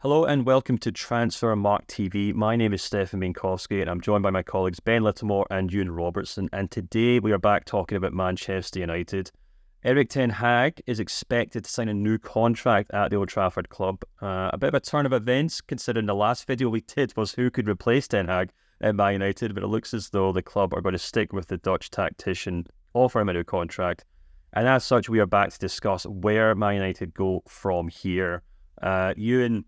Hello and welcome to Transfermarkt TV. My name is Stefan Minkowski and I'm joined by my colleagues Ben Littlemore and Ewan Robertson. And today we are back talking about Manchester United. Eric Ten Hag is expected to sign a new contract at the Old Trafford club. A bit of a turn of events considering the last video we did was who could replace Ten Hag at Man United, but it looks as though the club are going to stick with the Dutch tactician, offer him a new contract. And as such, we are back to discuss where Man United go from here. Ewan,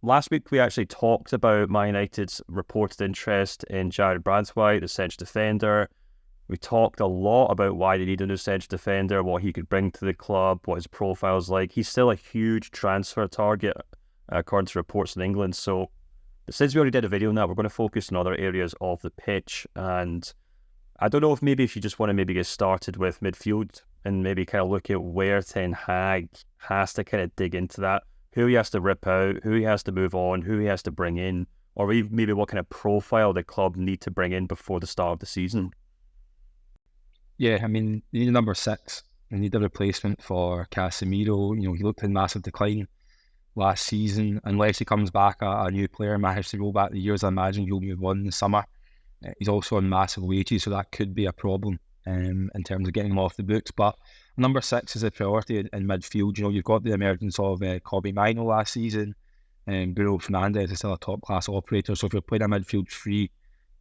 last week, we actually talked about Man United's reported interest in Jared Branswhite, the central defender. We talked a lot about why they need a new central defender, what he could bring to the club, what his profile's like. He's still a huge transfer target, according to reports in England. So since we already did a video on that, we're going to focus on other areas of the pitch. And I don't know if you just want to maybe get started with midfield and maybe kind of look at where Ten Hag has to kind of dig into that. Who he has to rip out, who he has to move on, who he has to bring in, or maybe what kind of profile the club need to bring in before the start of the season. Yeah, I mean, you need a number 6. You need a replacement for Casemiro. He looked in massive decline last season. Unless he comes back a new player, manages to roll back the years, I imagine he'll move on in the summer. He's also on massive wages, so that could be a problem in terms of getting him off the books. But number 6 is a priority in midfield. You've got the emergence of Kobi Mayno last season, and Bruno Fernandes is still a top-class operator. So if you're playing a midfield three,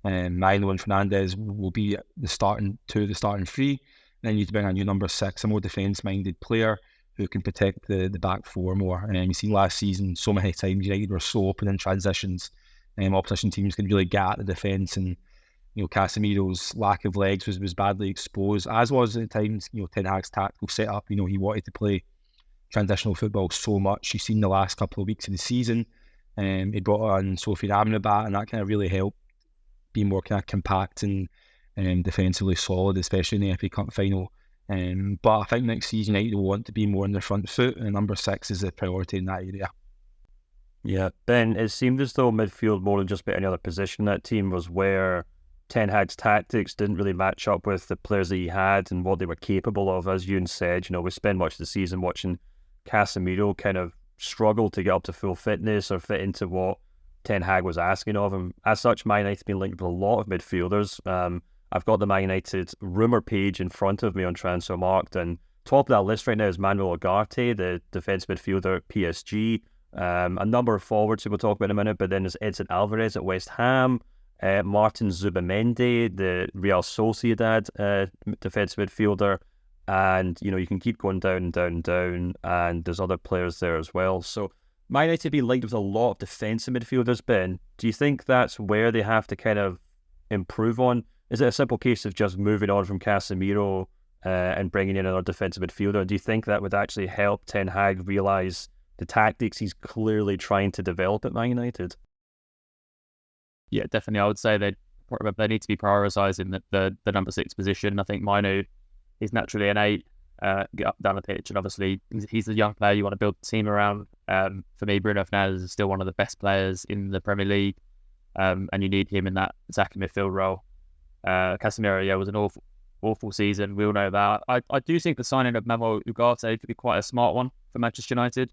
Mainoo and Fernandes will be the starting three. Then you need to bring a new number 6, a more defence-minded player who can protect the back four more. You've seen last season so many times United were so open in transitions. Opposition teams can really get at the defence, and Casemiro's lack of legs was badly exposed, as was at times Ten Hag's tactical setup. He wanted to play transitional football so much. You've seen the last couple of weeks of the season, he brought on Sophie Amrabat, and that kind of really helped be more kind of compact and defensively solid, especially in the FA Cup final. But I think next season United will want to be more on their front foot, and number 6 is a priority in that area. Yeah, Ben, it seemed as though midfield, more than just about any other position in that team, was where Ten Hag's tactics didn't really match up with the players that he had and what they were capable of. As Ewan said, we spent much of the season watching Casemiro kind of struggle to get up to full fitness or fit into what Ten Hag was asking of him. As such, Man United have been linked with a lot of midfielders. I've got the Man United rumour page in front of me on Transfermarkt, and top of that list right now is Manuel Ugarte, the defence midfielder at PSG. A number of forwards who we'll talk about in a minute, but then there's Edson Alvarez at West Ham, Martin Zubimendi, the Real Sociedad defence midfielder, and you can keep going down and down and down, and there's other players there as well. So Man United be linked with a lot of defensive midfielders. Ben, do you think that's where they have to kind of improve on? Is it a simple case of just moving on from Casemiro and bringing in another defensive midfielder? Do you think that would actually help Ten Hag realise the tactics he's clearly trying to develop at Man United? Yeah, definitely. I would say they need to be prioritising the number 6 position. I think Mainoo is naturally an 8, get up down the pitch, and obviously he's a young player you want to build the team around. For me, Bruno Fernandes is still one of the best players in the Premier League, and you need him in that attacking midfield role. Casemiro, was an awful season. We all know that. I do think the signing of Manuel Ugarte could be quite a smart one for Manchester United.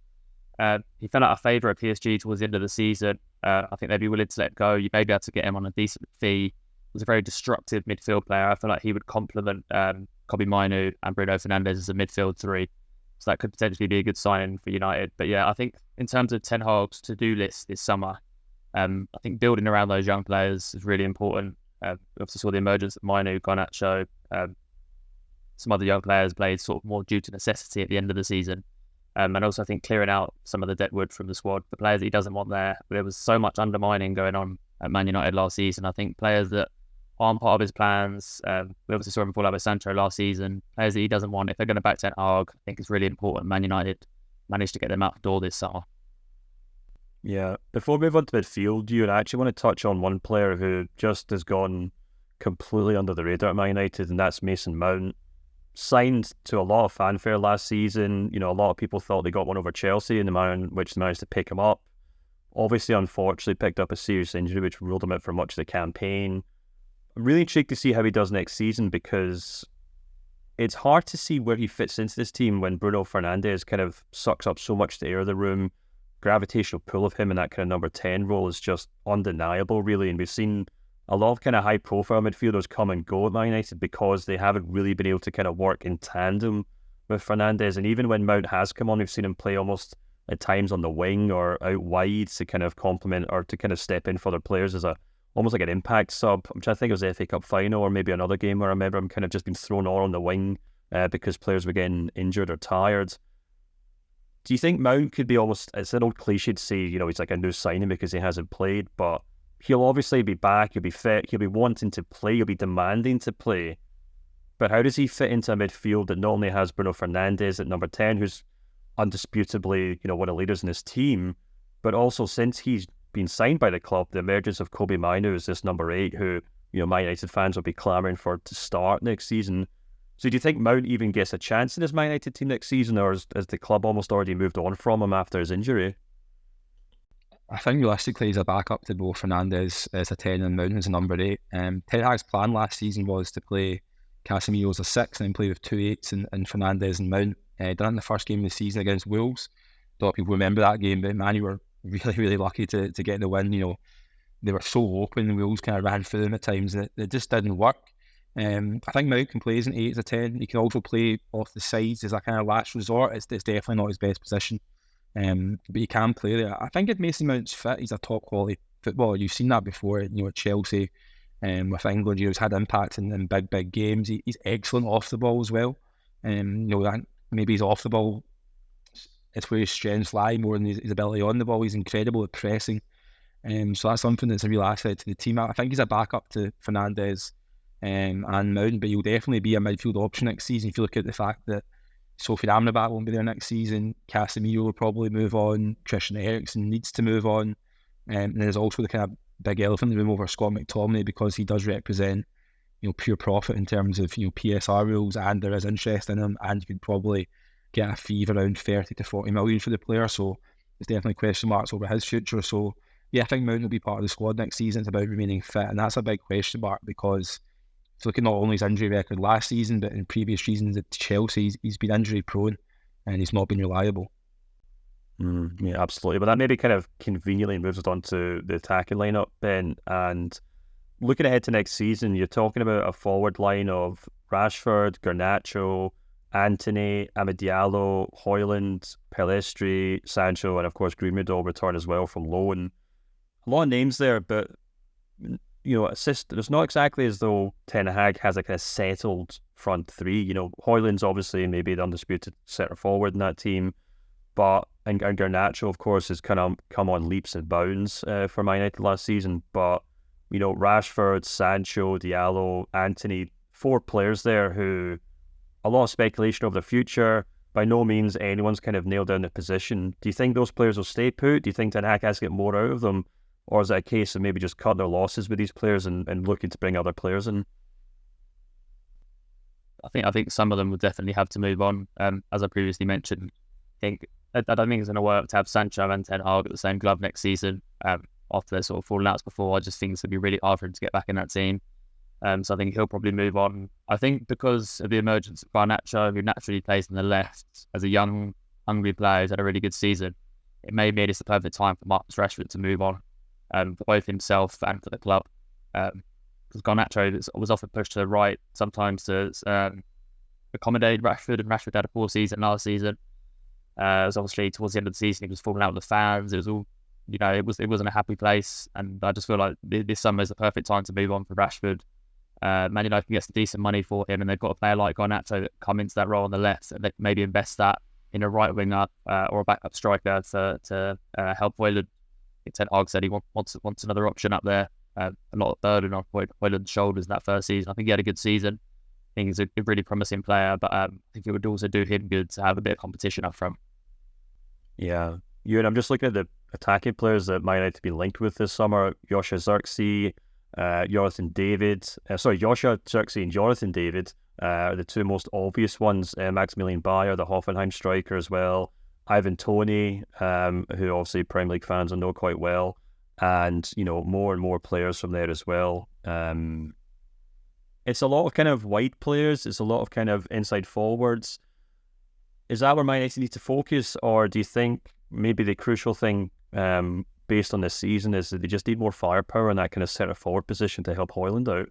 He fell out of favour at PSG towards the end of the season. I think they'd be willing to let go. You may be able to get him on a decent fee. He was a very destructive midfield player. I feel like he would complement Kobi Mayno and Bruno Fernandes as a midfield 3. So that could potentially be a good signing for United. But yeah, I think in terms of Ten Hag's to-do list this summer, I think building around those young players is really important. We obviously saw the emergence of Mainoo, Garnacho. Some other young players played sort of more due to necessity at the end of the season. And also I think clearing out some of the deadwood from the squad, the players that he doesn't want there. There was so much undermining going on at Man United last season. I think players that aren't part of his plans, we obviously saw him fall out with Sancho last season, players that he doesn't want, if they're going to back Ten Hag, I think it's really important Man United managed to get them out the door this summer. Yeah, before we move on to midfield, you and I actually want to touch on one player who just has gone completely under the radar at Man United, and that's Mason Mount. Signed to a lot of fanfare last season. A lot of people thought they got one over Chelsea in the manner in which they managed to pick him up. Obviously, unfortunately, picked up a serious injury which ruled him out for much of the campaign. I'm really intrigued to see how he does next season, because it's hard to see where he fits into this team when Bruno Fernandes kind of sucks up so much the air of the room. gravitational pull of him in that kind of number 10 role is just undeniable, really. And we've seen a lot of kind of high-profile midfielders come and go at Man United because they haven't really been able to kind of work in tandem with Fernandes. And even when Mount has come on, we've seen him play almost at times on the wing or out wide to kind of complement or to kind of step in for other players as almost like an impact sub, which I think it was the FA Cup final or maybe another game where I remember him kind of just being thrown on the wing because players were getting injured or tired. Do you think Mount could be almost, it's an old cliche to say, he's like a new signing because he hasn't played, but he'll obviously be back, he'll be fit, he'll be wanting to play, he'll be demanding to play. But how does he fit into a midfield that not only has Bruno Fernandes at number 10, who's undisputably, one of the leaders in his team, but also since he's been signed by the club, the emergence of Kobi Mayno as this number 8 who, Man United fans will be clamouring for to start next season. So do you think Mount even gets a chance in his Man United team next season, or has the club almost already moved on from him after his injury? I think realistically he's a backup to both Fernandes as a 10 and Mount as a number 8. Ten Hag's plan last season was to play Casemiro as a 6 and then play with 2 8s and Fernandes and Mount. Done it in the first game of the season against Wolves. A lot of people remember that game, but Man U were really, really lucky to get the win. They were so open, the Wolves kind of ran through them at times, and it just didn't work. I think Mount can play as an 8 as a 10. He can also play off the sides as a kind of last resort. It's definitely not his best position, but he can play there. I think if Mason Mount's fit, he's a top quality footballer. You've seen that before, at Chelsea, with England. He's had impact in big games. He's excellent off the ball as well. Maybe he's off the ball, it's where his strengths lie more than his ability on the ball. He's incredible at pressing. So that's something that's a real asset to the team. I think he's a backup to Fernandes and Mount, but he'll definitely be a midfield option next season. If you look at the fact that Sophie Amrabat won't be there next season, Casemiro will probably move on, Christian Eriksen needs to move on, and there's also the kind of big elephant in the room over Scott McTominay because he does represent pure profit in terms of PSR rules, and there is interest in him, and you could probably get a fee of around 30 to 40 million for the player. So there's definitely question marks over his future. So yeah, I think Mount will be part of the squad next season. It's about remaining fit, and that's a big question mark because if you look at not only his injury record last season, but in previous seasons at Chelsea, he's been injury prone and he's not been reliable. Yeah, absolutely. But that maybe kind of conveniently moves us on to the attacking lineup, Ben. And looking ahead to next season, you're talking about a forward line of Rashford, Garnacho, Antony, Amad Diallo, Hojlund, Pelistri, Sancho, and of course Greenwood will return as well from loan. A lot of names there, but there's not exactly as though Ten Hag has a kind of settled front three. Hojlund's obviously maybe the undisputed centre forward in that team, but and Garnacho of course has kind of come on leaps and bounds for Man United last season. But Rashford, Sancho, Diallo, Antony, 4 players there who a lot of speculation over the future. By no means anyone's kind of nailed down the position. Do you think those players will stay put? Do you think Ten Hag has to get more out of them? Or is it a case of maybe just cutting their losses with these players and looking to bring other players in? I think some of them will definitely have to move on. As I previously mentioned, I don't think it's going to work to have Sancho and Ten Hag at the same club next season. After they're sort of fallen out before, I just think it's going to be really hard for him to get back in that team. So I think he'll probably move on. I think because of the emergence of Garnacho, who naturally plays on the left as a young, hungry player who's had a really good season, it may be the perfect time for Marcus Rashford to move on, for both himself and for the club. Because Garnacho was often pushed to the right sometimes to accommodate Rashford, and Rashford had a poor season last season. It was obviously towards the end of the season, he was falling out with the fans. It was all, it wasn't a happy place, and I just feel like this summer is the perfect time to move on for Rashford. Man United can get some decent money for him, and they've got a player like Garnacho that come into that role on the left, and they can maybe invest that in a right winger or a backup striker to help Hoyland. Ten Hag said he wants another option up there. A lot of burden on Hoyland's shoulders in that first season. I think he had a good season. I think he's a really promising player, but I think it would also do him good to have a bit of competition up front. Yeah, I'm just looking at the attacking players that might have to be linked with this summer. Joshua Zirkzee, Jonathan David. Joshua Zirkzee and Jonathan David are the 2 most obvious ones. Maximilian Bayer, the Hoffenheim striker as well. Ivan Toney, who obviously Premier League fans will know quite well. And, more and more players from there as well. It's a lot of kind of wide players. It's a lot of kind of inside forwards. Is that where Man United need to focus? Or do you think maybe the crucial thing based on this season is that they just need more firepower in that kind of centre forward position to help Hoyland out.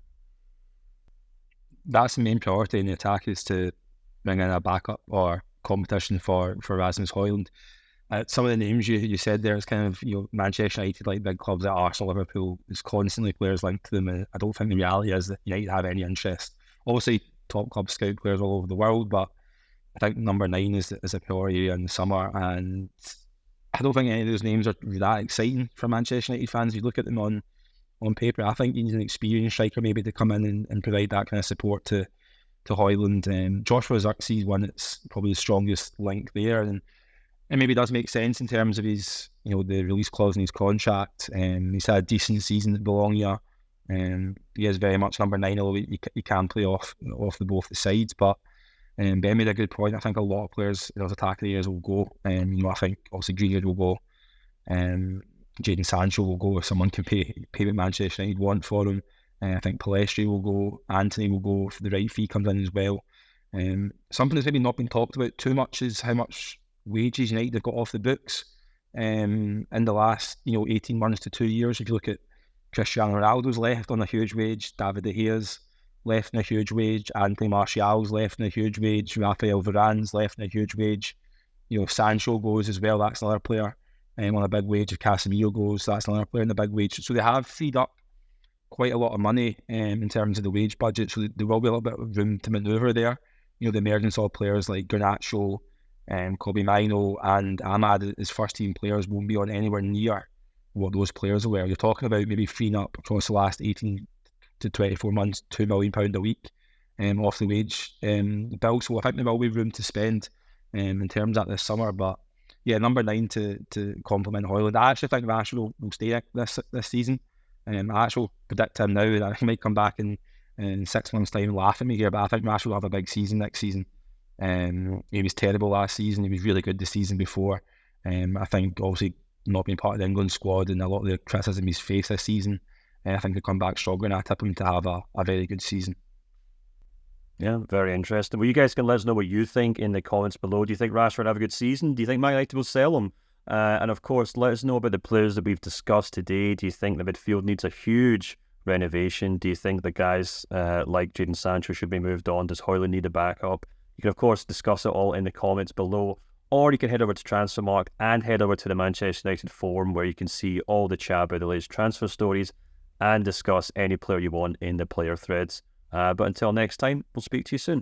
That's the main priority in the attack, is to bring in a backup or competition for Rasmus Hojlund. Some of the names you said there is kind of, Manchester United, like big clubs like Arsenal, Liverpool, there's constantly players linked to them, and I don't think the reality is that United have any interest. Obviously, top clubs scout players all over the world, but I think number 9 is a priority in the summer, and I don't think any of those names are that exciting for Manchester United fans. If you look at them on paper, I think you need an experienced striker maybe to come in and provide that kind of support to Hoyland. Joshua Zirkzee is one that's probably the strongest link there, and it maybe does make sense in terms of his, the release clause in his contract. He's had a decent season at Bologna. He is very much number 9, although he can play off both the sides. But Ben made a good point. I think a lot of players in those attacking areas will go. I think obviously Greenwood will go. Jadon Sancho will go if someone can pay what Manchester United want for him. I think Palestri will go. Anthony will go if the right fee comes in as well. Something that's maybe not been talked about too much is how much wages United have got off the books in the last 18 months to 2 years. If you look at Cristiano Ronaldo's left on a huge wage, David De Gea's left on a huge wage, Anthony Martial's left on a huge wage, Rafael Varane's left on a huge wage. Sancho goes as well, that's another player on a big wage. If Casemiro goes, that's another player on a big wage. So they have freed up quite a lot of money in terms of the wage budget, so there will be a little bit of room to manoeuvre there. The emergence of players like Garnacho, Kobi Mayno and Ahmad as first team players won't be on anywhere near what those players were. You're talking about maybe freeing up across the last 18 to 24 months £2 million a week off the wage bill. So I think there will be room to spend in terms of that this summer. But yeah, number 9 to complement Hoyland. I actually think Rashford will stay this season. I actually predict him now that he might come back in 6 months' time and laugh at me here, but I think Rashford will have a big season next season. He was terrible last season. He was really good the season before. I think obviously not being part of the England squad and a lot of the criticism he's faced this season, I think he'll come back stronger, and I tip him to have a very good season. Yeah, very interesting. Well, you guys can let us know what you think in the comments below. Do you think Rashford will have a good season? Do you think Man Utd will sell him? And of course, let us know about the players that we've discussed today. Do you think the midfield needs a huge renovation? Do you think the guys like Jadon Sancho should be moved on? Does Hoyland need a backup? You can, of course, discuss it all in the comments below, or you can head over to Transfermarkt and head over to the Manchester United forum, where you can see all the chat about the latest transfer stories and discuss any player you want in the player threads. But until next time, we'll speak to you soon.